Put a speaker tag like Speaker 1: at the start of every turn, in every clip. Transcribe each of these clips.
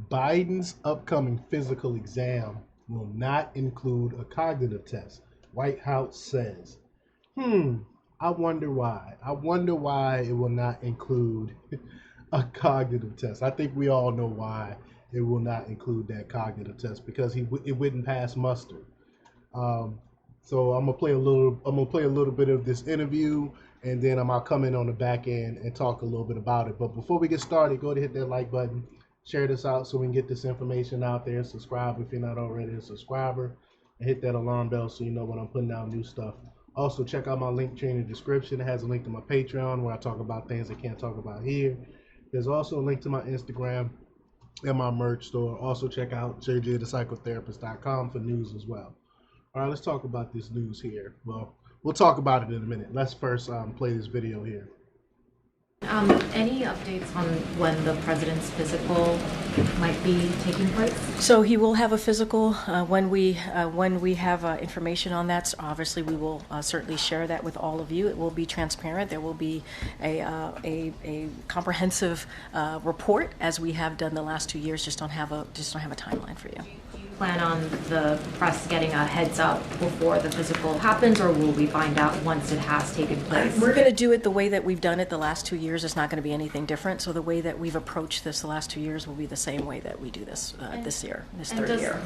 Speaker 1: Biden's upcoming physical exam will not include a cognitive test. White House says. Hmm, I wonder why. I wonder why it will not include a cognitive test. I think we all know why it will not include that cognitive test because it wouldn't pass muster. Um, so I'm gonna play a little. I'm gonna play a little bit of this interview, and then I'm gonna come in on the back end and talk a little bit about it. But before we get started, go ahead and hit that like button, share this out so we can get this information out there. Subscribe if you're not already a subscriber, and hit that alarm bell so you know when I'm putting out new stuff. Also, check out my link tree in the description. It has a link to my Patreon where I talk about things I can't talk about here. There's also a link to my Instagram and my merch store. Also, check out jjthepsychotherapist.com for news as well. All right, let's talk about this news here. Well, we'll talk about it in a minute. Let's first play this video here.
Speaker 2: Any updates on when the president's physical might be taking place?
Speaker 3: So he will have a physical when we have information on that. So obviously, we will certainly share that with all of you. It will be transparent. There will be a comprehensive report as we have done the last 2 years. Just don't have a timeline for you.
Speaker 2: Plan on the press getting a heads up before the physical happens, or will we find out once it has taken place?
Speaker 3: We're going to do it the way that we've done it the last 2 years. It's not going to be anything different. So the way that we've approached this the last 2 years will be the same way that we do this this year, this third year.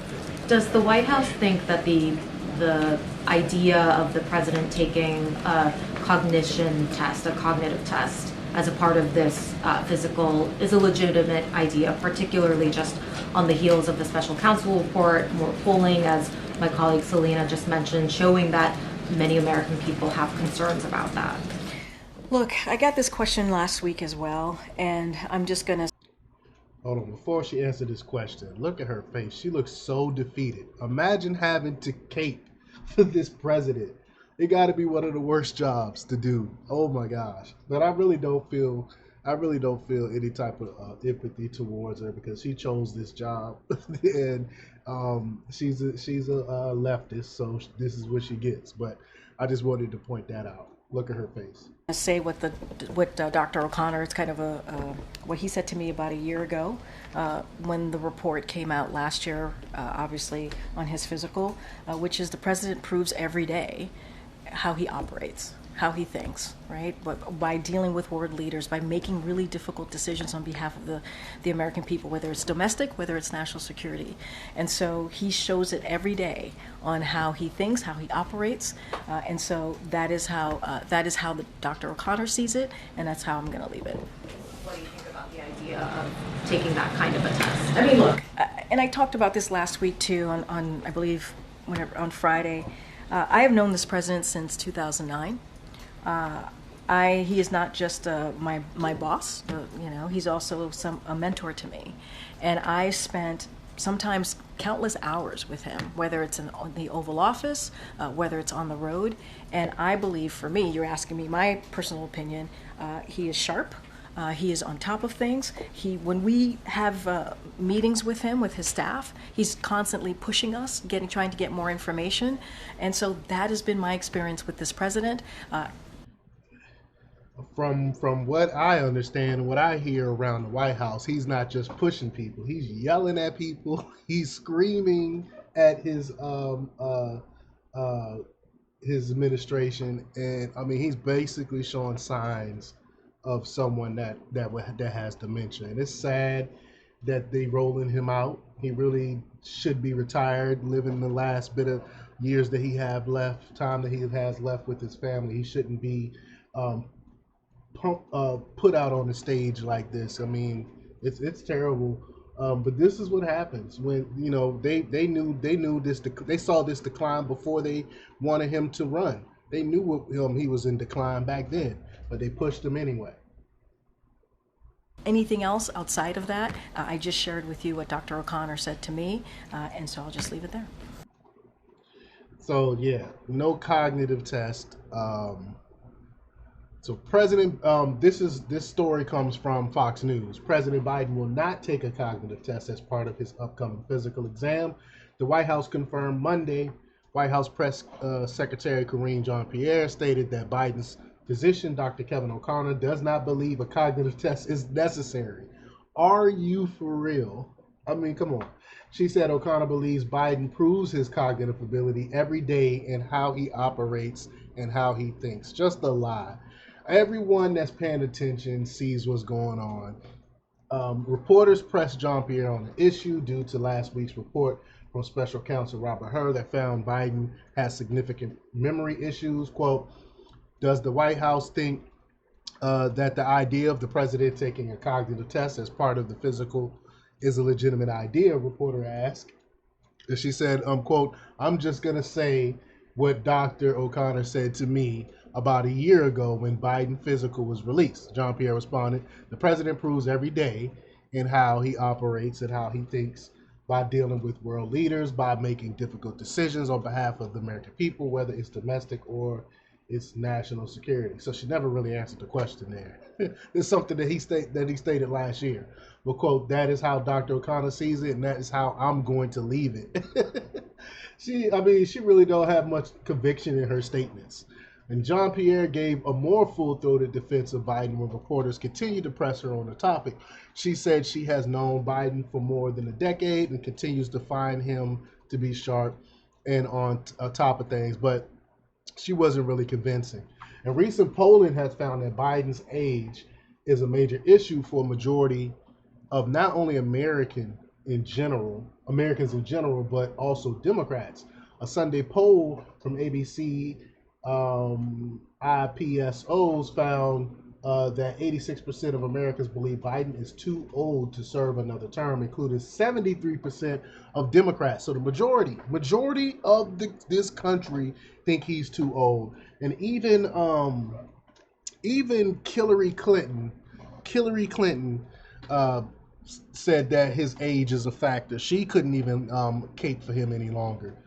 Speaker 2: Does the White House think that the idea of the president taking a cognition test, a cognitive test, as a part of this physical is a legitimate idea, particularly just on the heels of the special counsel report, more polling, as my colleague Selena just mentioned, showing that many American people have concerns about that?
Speaker 3: Look, I got this question last week as well, and I'm just going to...
Speaker 1: Hold on, before she answers this question, look at her face. She looks so defeated. Imagine having to cape for this president. It got to be one of the worst jobs to do. Oh my gosh! But I really don't feel any type of empathy towards her because she chose this job, and she's a leftist, so this is what she gets. But I just wanted to point that out. Look at her face.
Speaker 3: Say what Dr. O'Connor, it's kind of what he said to me about a year ago when the report came out last year, obviously on his physical, which is the president proves every day how he operates, how he thinks, right? But by dealing with world leaders, by making really difficult decisions on behalf of the American people, whether it's domestic, whether it's national security. And so he shows it every day on how he thinks, how he operates. And so that is how the Dr. O'Connor sees it, and that's how I'm going to leave it.
Speaker 2: What do you think about the idea of taking that kind of a test?
Speaker 3: I mean, look, and I talked about this last week too on I believe on Friday. I have known this president since 2009. He is not just my boss. He's also a mentor to me, and I spent sometimes countless hours with him, whether it's in the Oval Office, whether it's on the road. And I believe, for me, you're asking me my personal opinion. He is sharp. He is on top of things. When we have meetings with him, with his staff, he's constantly pushing us, trying to get more information. And so that has been my experience with this president.
Speaker 1: From what I understand, what I hear around the White House, he's not just pushing people. He's yelling at people. He's screaming at his administration, and I mean, he's basically showing signs of someone that has dementia. And it's sad that they rolling him out. He really should be retired, living the last bit of years that he has left with his family. He shouldn't be put out on the stage like this. I mean, it's terrible. But this is what happens when they knew this. They saw this decline before they wanted him to run. They knew he was in decline back then, but they pushed him anyway.
Speaker 3: Anything else outside of that, I just shared with you what Dr. O'Connor said to me, and so I'll just leave it there.
Speaker 1: So yeah, no cognitive test. So President, this story comes from Fox News. President Biden will not take a cognitive test as part of his upcoming physical exam. The White House confirmed Monday. White House Press Secretary Jean-Pierre stated that Biden's physician, Dr. Kevin O'Connor, does not believe a cognitive test is necessary. Are you for real? I mean, come on. She said O'Connor believes Biden proves his cognitive ability every day in how he operates and how he thinks. Just a lie. Everyone that's paying attention sees what's going on. Reporters pressed Jean-Pierre on the issue due to last week's report from special counsel Robert Hur that found Biden has significant memory issues. Quote, does the White House think that the idea of the president taking a cognitive test as part of the physical is a legitimate idea? A reporter asked. And she said, quote, I'm just going to say what Dr. O'Connor said to me about a year ago when Biden physical was released. Jean-Pierre responded, the president proves every day in how he operates and how he thinks by dealing with world leaders, by making difficult decisions on behalf of the American people, whether it's domestic or it's national security. So she never really answered the question there. It's something that he stated last year. But quote, that is how Dr. O'Connor sees it, and that is how I'm going to leave it. She really don't have much conviction in her statements. And Jean-Pierre gave a more full-throated defense of Biden when reporters continued to press her on the topic. She said she has known Biden for more than a decade and continues to find him to be sharp and on top of things, but she wasn't really convincing. And recent polling has found that Biden's age is a major issue for a majority of not only Americans in general, but also Democrats. A Sunday poll from ABC IPSOs found that 86% of Americans believe Biden is too old to serve another term, including 73% of Democrats. So the majority of this country think he's too old, and even Hillary Clinton said that his age is a factor. She couldn't even cape for him any longer.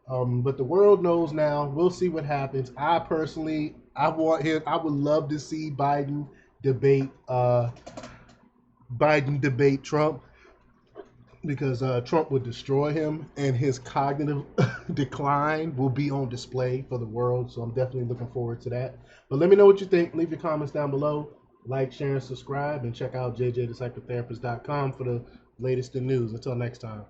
Speaker 1: But the world knows now. We'll see what happens. I would love to see Biden debate Trump, because Trump would destroy him, and his cognitive decline will be on display for the world. So I'm definitely looking forward to that. But let me know what you think. Leave your comments down below. Like, share, and subscribe, and check out jjdiscipletherapist.com for the latest in news. Until next time.